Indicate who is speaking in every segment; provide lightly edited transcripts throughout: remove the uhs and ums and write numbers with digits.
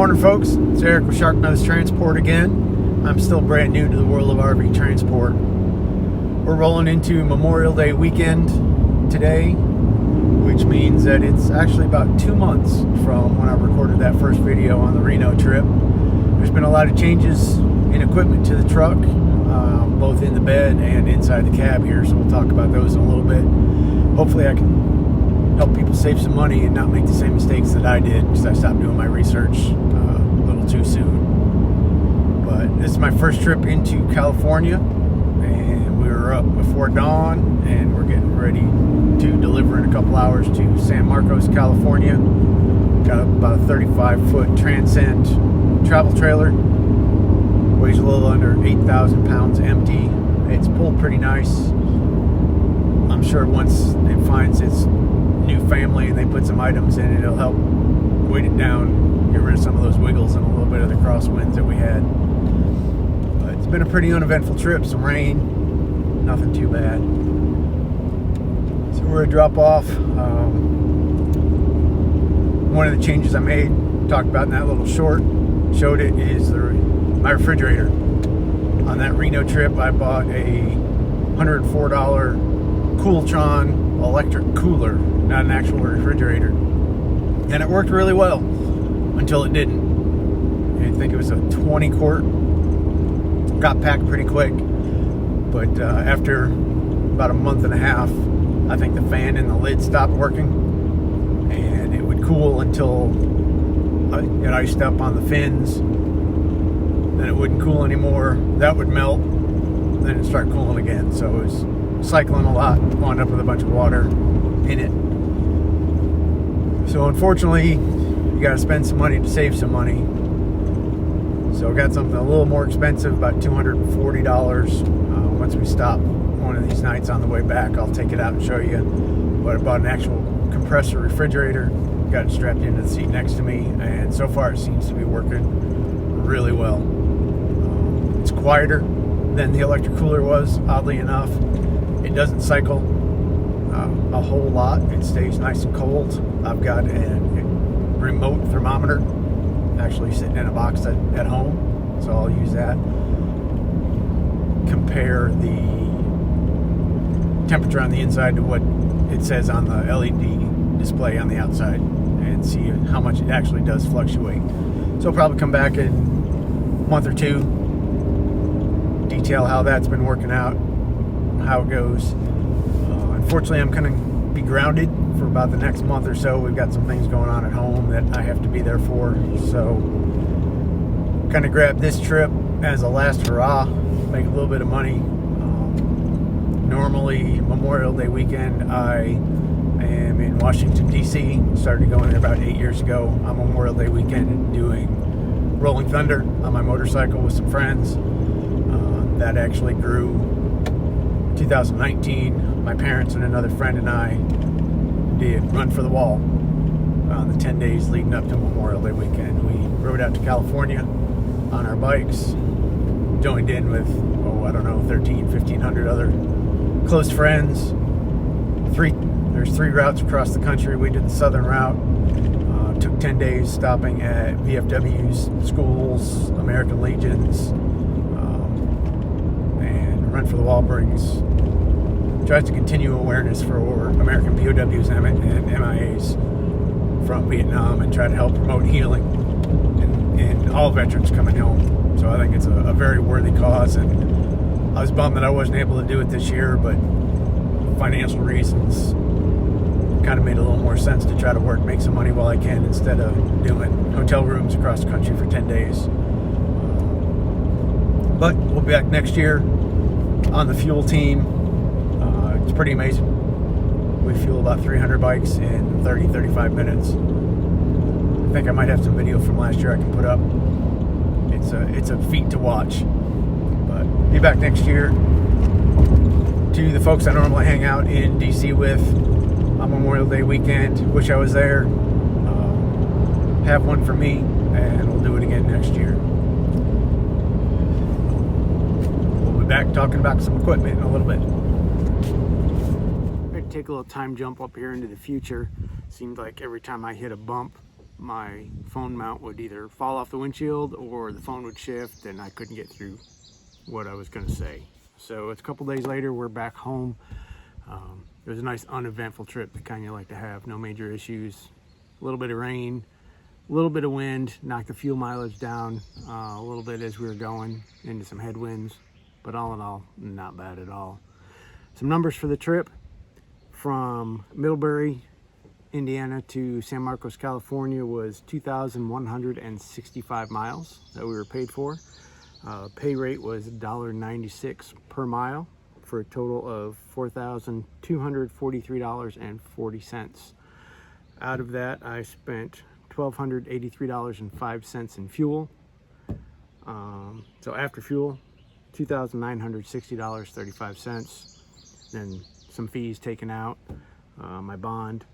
Speaker 1: Morning folks, it's Eric with Sharknose Transport again. I'm still brand new to the world of RV transport. We're rolling into Memorial Day weekend today, which means that it's actually about 2 months from when I recorded that first video on the Reno trip. There's been a lot of changes in equipment to the truck, both in the bed and inside the cab here, so we'll talk about those in a little bit. Hopefully I can help people save some money and not make the same mistakes that I did because I stopped doing my research a little too soon. But this is my first trip into California, and we were up before dawn, and we're getting ready to deliver in a couple hours to San Marcos, California. Got about a 35-foot Transcend travel trailer. Weighs a little under 8,000 pounds empty. It's pulled pretty nice. I'm sure once it finds its new family and they put some items in it, it'll help weight it down, get rid of some of those wiggles and a little bit of the crosswinds that we had. But it's been a pretty uneventful trip. Some rain, nothing too bad. So we're gonna drop off. One of the changes I made, talked about in that little short, showed it, is my refrigerator. On that Reno trip, I bought a $104 Cooltron electric cooler, not an actual refrigerator, and it worked really well until it didn't. I think it was a 20 quart, got packed pretty quick, but after about a month and a half, I think the fan in the lid stopped working, and it would cool until it iced up on the fins, then it wouldn't cool anymore, that would melt, then it'd start cooling again. So it was cycling a lot, wound up with a bunch of water in it. So unfortunately, you got to spend some money to save some money. So I got something a little more expensive, about $240. Once we stop one of these nights on the way back, I'll take it out and show you. But I bought an actual compressor refrigerator, got it strapped into the seat next to me, and so far it seems to be working really well. It's quieter than the electric cooler was, oddly enough. It doesn't cycle a whole lot. It stays nice and cold. I've got a remote thermometer actually sitting in a box at home, so I'll use that. Compare the temperature on the inside to what it says on the LED display on the outside and see how much it actually does fluctuate. So I'll probably come back in a month or two, detail how that's been working out, how it goes. Unfortunately, I'm going to be grounded for about the next month or so. We've got some things going on at home that I have to be there for, so kind of grabbed this trip as a last hurrah, make a little bit of money. Normally Memorial Day weekend I am in Washington DC. Started going there about 8 years ago on Memorial Day weekend, doing Rolling Thunder on my motorcycle with some friends. That actually grew. 2019, my parents and another friend and I did Run for the Wall on the 10 days leading up to Memorial Day weekend. We rode out to California on our bikes, joined in with, 1,500 other close friends. There's 3 routes across the country. We did the southern route. Took 10 days stopping at VFW's, schools, American Legions. Run for the Wall tries to continue awareness for American POWs and MIAs from Vietnam and try to help promote healing and all veterans coming home. So I think it's a very worthy cause, and I was bummed that I wasn't able to do it this year, but financial reasons kind of made a little more sense to try to make some money while I can instead of doing hotel rooms across the country for 10 days. But we'll be back next year on the fuel team. It's pretty amazing. We fuel about 300 bikes in 30-35 minutes. I think I might have some video from last year I can put up. It's a feat to watch. But be back next year. To the folks I normally hang out in DC with on Memorial Day weekend, wish I was there. Have one for me, and we'll do it again next year. Back talking about some equipment in a little bit. I'm going to take a little time jump up here into the future. Seems like every time I hit a bump, my phone mount would either fall off the windshield or the phone would shift and I couldn't get through what I was going to say. So it's a couple days later, we're back home. It was a nice uneventful trip, the kind you like to have. No major issues, a little bit of rain, a little bit of wind, knocked the fuel mileage down a little bit as we were going into some headwinds, but all in all, not bad at all. Some numbers for the trip: from Middlebury, Indiana to San Marcos, California was 2,165 miles that we were paid for. Pay rate was $1.96 per mile for a total of $4,243.40. Out of that, I spent $1,283.05 in fuel. So after fuel, $2,960.35. Then some fees taken out, my bond,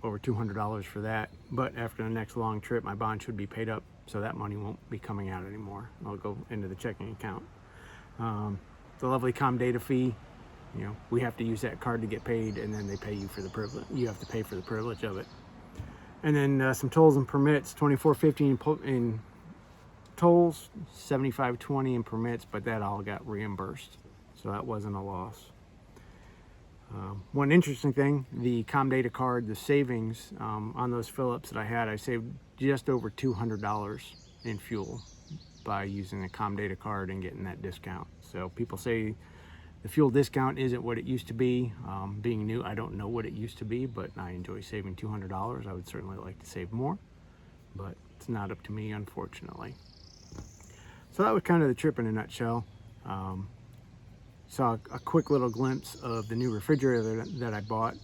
Speaker 1: over $200 for that. But after the next long trip, my bond should be paid up, so that money won't be coming out anymore. It'll go into the checking account. The lovely Comdata fee, you know, we have to use that card to get paid, and then they pay you for the privilege. You have to pay for the privilege of it. And then some tolls and permits: $24.50 in tolls, $75.20 in permits, but that all got reimbursed, so that wasn't a loss. One interesting thing, the Comdata card, the savings on those fill-ups that I had, I saved just over $200 in fuel by using the Comdata card and getting that discount. So people say the fuel discount isn't what it used to be. Being new, I don't know what it used to be, but I enjoy saving $200. I would certainly like to save more, but it's not up to me, unfortunately. So that was kind of the trip in a nutshell. Saw a quick little glimpse of the new refrigerator that I bought,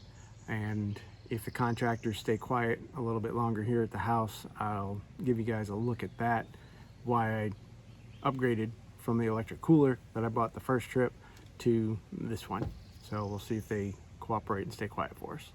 Speaker 1: and if the contractors stay quiet a little bit longer here at the house, I'll give you guys a look at that, why I upgraded from the electric cooler that I bought the first trip to this one. So we'll see if they cooperate and stay quiet for us.